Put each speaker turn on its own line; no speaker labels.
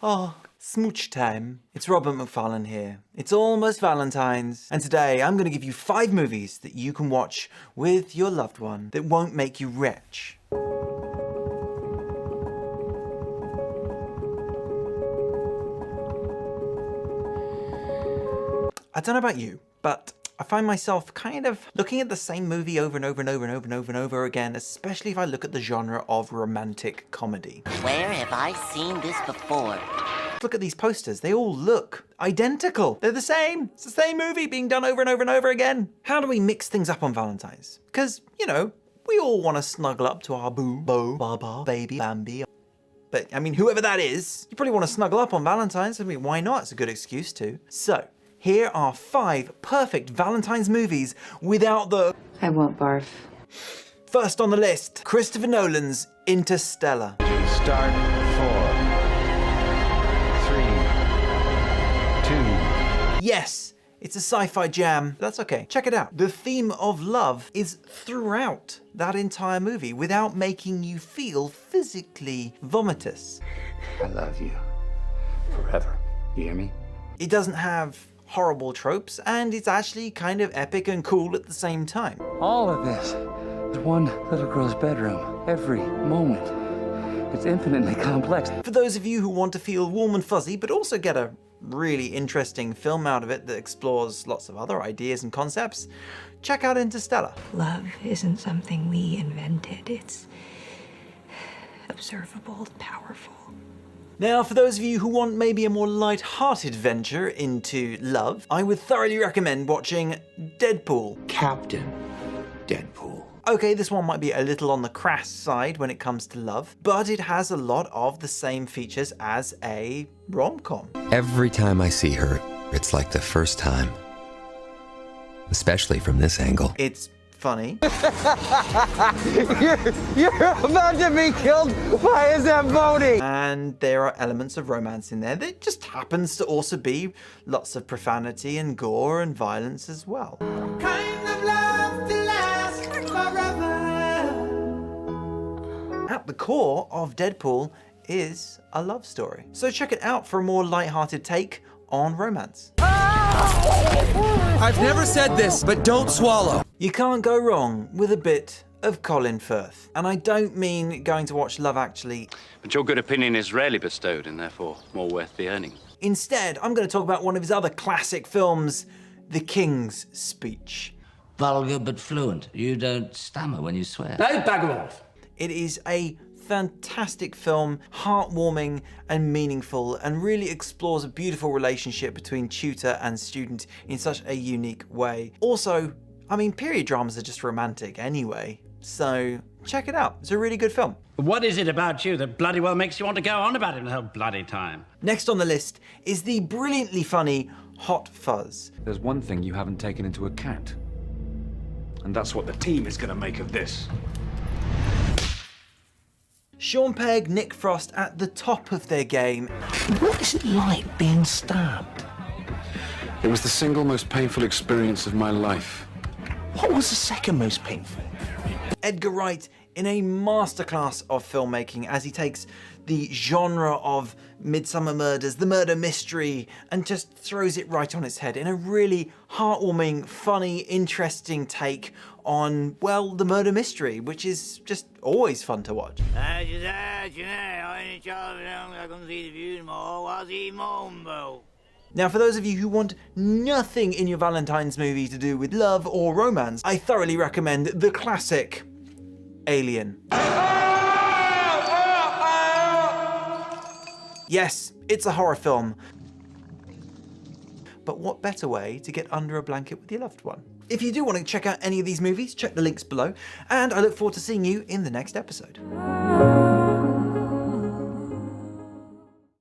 Oh, smooch time. It's Robert Macfarlane here. It's almost Valentine's, and today I'm going to give you 5 movies that you can watch with your loved one that won't make you rich. I don't know about you, but I find myself kind of looking at the same movie over and over and over and over and over and over again, especially if I look at the genre of romantic comedy.
Where have I seen this before?
Look at these posters, they all look identical. They're the same. It's the same movie being done over and over and over again. How do we mix things up on Valentine's? Because, you know, we all want to snuggle up to our boo, beau, baba, baby, Bambi. But, I mean, whoever that is, you probably want to snuggle up on Valentine's. I mean, why not? It's a good excuse to. So, here are 5 perfect Valentine's movies without the...
I won't barf.
First on the list, Christopher Nolan's Interstellar.
Start 4, 3, 2.
Yes, it's a sci-fi jam. That's okay. Check it out. The theme of love is throughout that entire movie without making you feel physically vomitous.
I love you. Forever. You hear me?
It doesn't have horrible tropes, and it's actually kind of epic and cool at the same time.
All of this is one little girl's bedroom. Every moment. It's infinitely complex.
For those of you who want to feel warm and fuzzy, but also get a really interesting film out of it that explores lots of other ideas and concepts, check out Interstellar.
Love isn't something we invented. It's observable, powerful.
Now, for those of you who want maybe a more light-hearted venture into love, I would thoroughly recommend watching Deadpool.
Captain Deadpool.
Okay, this one might be a little on the crass side when it comes to love, but it has a lot of the same features as a rom-com.
Every time I see her, it's like the first time. Especially from this angle.
It's funny.
You're about to be killed by a Zamboni!
And there are elements of romance in there that just happens to also be lots of profanity and gore and violence as well. Kind of love to last forever. At the core of Deadpool is a love story. So check it out for a more light-hearted take on romance.
I've never said this, but don't swallow.
You can't go wrong with a bit of Colin Firth. And I don't mean going to watch Love Actually.
But your good opinion is rarely bestowed and therefore more worth the earning.
Instead, I'm going to talk about one of his other classic films, The King's Speech.
Vulgar but fluent. You don't stammer when you swear.
No, bugger off.
It is a fantastic film, heartwarming and meaningful, and really explores a beautiful relationship between tutor and student in such a unique way. Also, I mean, period dramas are just romantic anyway, so check it out. It's a really good film.
What is it about you that bloody well makes you want to go on about it the whole bloody time?
Next on the list is the brilliantly funny Hot Fuzz.
There's one thing you haven't taken into account, and that's what the team is going to make of this.
Sean Pegg, Nick Frost at the top of their game.
What is it like being stabbed?
It was the single most painful experience of my life.
What was the second most painful?
Edgar Wright in a masterclass of filmmaking as he takes the genre of Midsummer Murders, the murder mystery, and just throws it right on its head in a really heartwarming, funny, interesting take on, well, the murder mystery, which is just always fun to watch. Now, for those of you who want nothing in your Valentine's movie to do with love or romance, I thoroughly recommend the classic Alien. Yes, it's a horror film. But what better way to get under a blanket with your loved one? If you do want to check out any of these movies, check the links below, and I look forward to seeing you in the next episode.